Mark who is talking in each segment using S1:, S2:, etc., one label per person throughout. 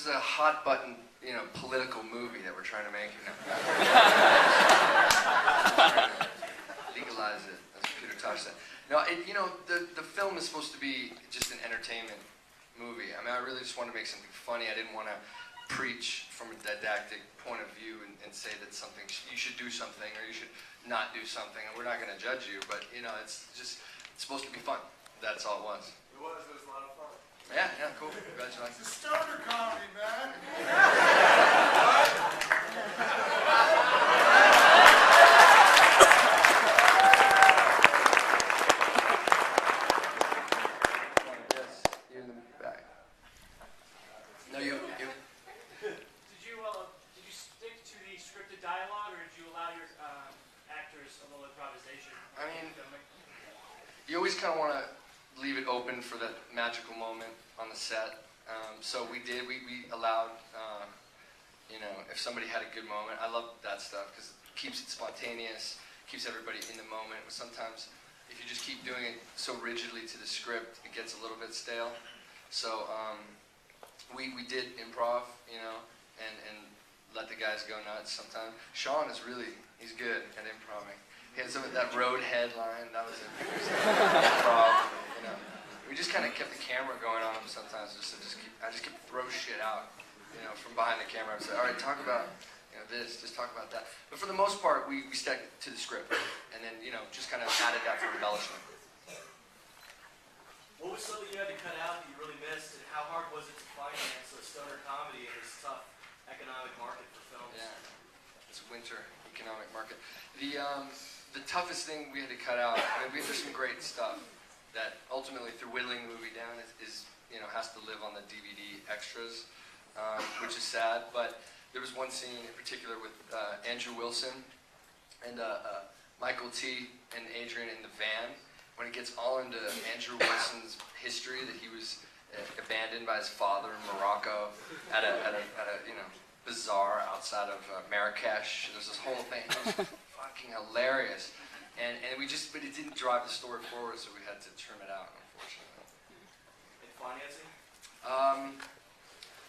S1: is a hot button, political movie that we're trying to make. Legalize it, as Peter Tosh said. No, the film is supposed to be just an entertainment movie. I mean, I really just wanted to make something funny. I didn't want to preach from a didactic point of view and say that you should do something or you should not do something. And we're not going to judge you, but it's supposed to be fun. That's all it was.
S2: It was a lot of fun.
S1: Yeah, cool. Congratulations.
S2: It's a stoner comedy, man.
S1: Yes, you're in the back. No, you.
S3: Did you stick to the scripted dialogue, or did you allow your actors a little improvisation?
S1: I mean, you always kind of want to leave it open for that magical moment on the set. So we did. We allowed, if somebody had a good moment. I love that stuff because it keeps it spontaneous, keeps everybody in the moment. But sometimes, if you just keep doing it so rigidly to the script, it gets a little bit stale. So we did improv, and let the guys go nuts sometimes. Sean he's good at improving. He had some of that road headline, that was improv, We just kind of kept the camera going on him sometimes, I just kept throw shit out, from behind the camera. I'd say, all right, talk about, this, just talk about that. But for the most part, we stuck to the script, and then, just kind of added that for embellishment.
S4: What was something you had to cut out that you really missed, and how hard was it to finance a stoner comedy in this tough economic market for films?
S1: Yeah, it's a winter economic market. The toughest thing we had to cut out, there's some great stuff that ultimately, through whittling the movie down, is has to live on the DVD extras, which is sad. But there was one scene in particular with Andrew Wilson and Michael T. and Adrian in the van, when it gets all into Andrew Wilson's history, that he was abandoned by his father in Morocco at a bazaar outside of Marrakesh. There's this whole thing. It was fucking hilarious. But it didn't drive the story forward, so we had to trim it out, unfortunately.
S4: And financing?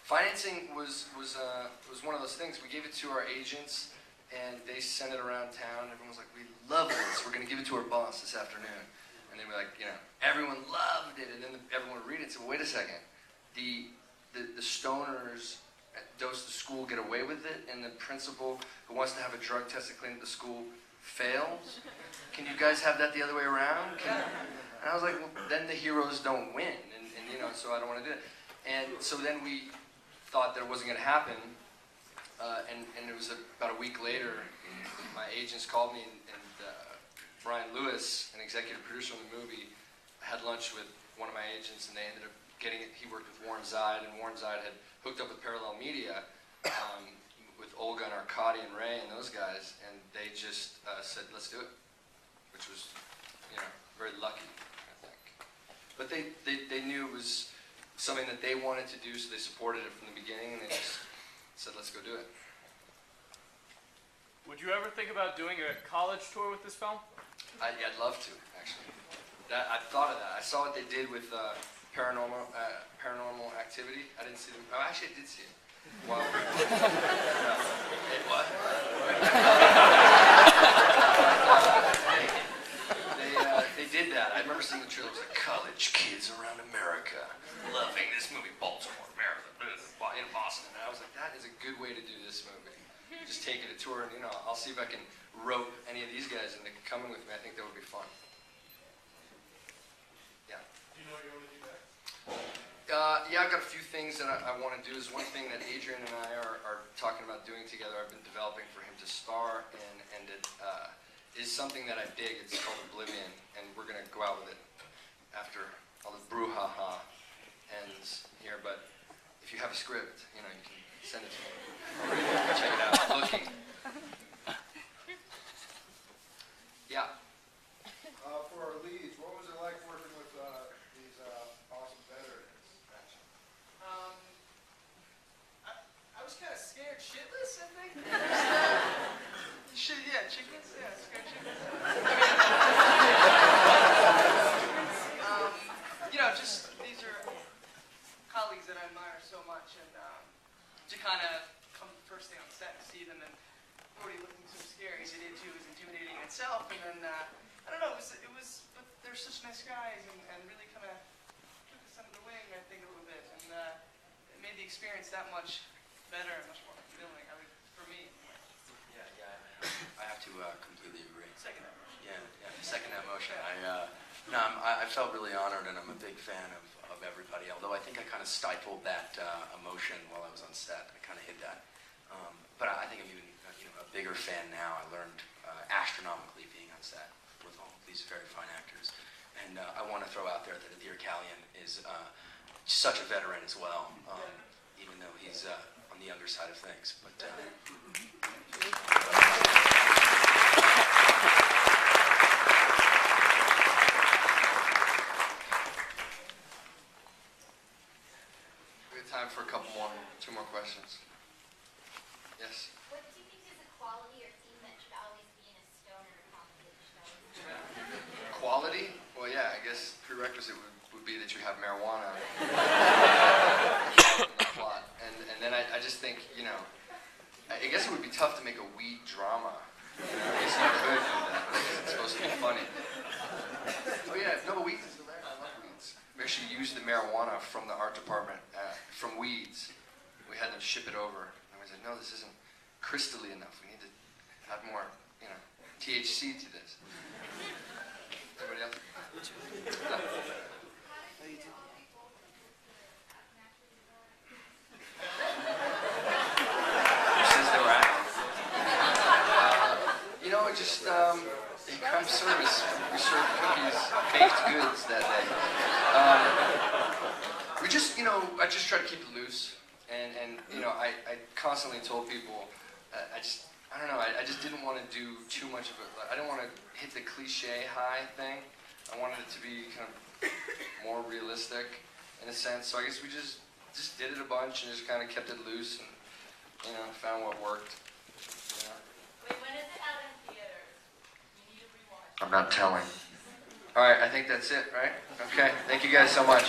S1: Financing was one of those things. We gave it to our agents, and they sent it around town. Everyone was like, "We love this. We're going to give it to our boss this afternoon." And they were like, everyone loved it, and then everyone would read it. So wait a second, the stoners at Dose to School get away with it, and the principal who wants to have a drug test to clean up the school fails? Can you guys have that the other way around? And I was like, well, then the heroes don't win, and so I don't want to do it. And so then we thought that it wasn't going to happen, and it was about a week later, my agents called me, and Brian Lewis, an executive producer on the movie, had lunch with one of my agents, and they ended up getting it. He worked with Warren Zide, and Warren Zide had hooked up with Parallel Media, with Olga and Arkady and Ray and those guys, and they just said, let's do it, which was, very lucky, I think. But they knew it was something that they wanted to do, so they supported it from the beginning, and they just said, let's go do it.
S3: Would you ever think about doing a college tour with this film?
S1: I'd love to, actually. I've thought of that. I saw what they did with Paranormal Activity. I didn't see them. Oh, actually, I did see it. Wow. What? They did that. I remember seeing the trailer. It was like, college kids around America loving this movie. Baltimore, Maryland, in Boston. And I was like, that is a good way to do this movie. Just take it a tour, and I'll see if I can rope any of these guys into coming with me. I think that would be fun. Yeah.
S2: Do you know what you want to do next?
S1: Yeah, I've got a few things that I want to do. There's one thing that Adrian and I are talking about doing together. I've been developing for him to star in, and it is something that I dig. It's called Oblivion, and we're going to go out with it after all the brouhaha ends here. But if you have a script, you can send it to me. Check it out. Looking. Yeah.
S2: For our leads, what was it like working with these awesome veterans?
S5: I was kind of scared shitless, I think. Chickless? Yeah, scared shitless. Just these are colleagues that I admire so much, and to kind of come the first day on set and see them and already looking so scary as it is too was intimidating in itself. And then I don't know, it was, but they're such nice guys and really kind of took us under the wing, I think, a little bit, and it made the experience that much better and much more fulfilling. I mean, for me.
S1: I have to completely agree.
S5: Second that motion.
S1: Yeah, second that motion. I felt really honored, and I'm a big fan of everybody. Although I think I kind of stifled that emotion while I was on set. I kind of hid that. But I think I'm even a bigger fan now. I learned astronomically being on set with all these very fine actors. And I want to throw out there that Adir Kalian is such a veteran as well, even though he's on the younger side of things. But we have time for two more questions. Yes?
S6: What do you think is a quality or theme that should always be in a stoner comedy show?
S1: Quality? Well, yeah, I guess prerequisite would be that you have marijuana in the plot. And then I just think, I guess it would be tough to make a weed drama. I guess you could do that, but it's supposed to be funny. Oh yeah, no, weeds is still there. I love weeds. We actually used the marijuana from the art department, from weeds. We had them ship it over. And we said, no, this isn't crystally enough. We need to add more, THC to this. Anybody else? No. Who says they were acting? Just crime service. We served cookies, baked goods that day. I just try to keep it loose, and I constantly told people, I just didn't want to do too much of it. I didn't want to hit the cliche high thing. I wanted it to be kind of more realistic in a sense. So I guess we just did it a bunch and just kind of kept it loose and found what worked.
S6: Wait, when is it out in theaters? You need to rewatch.
S1: I'm not telling. All right, I think that's it, right? Okay, thank you guys so much.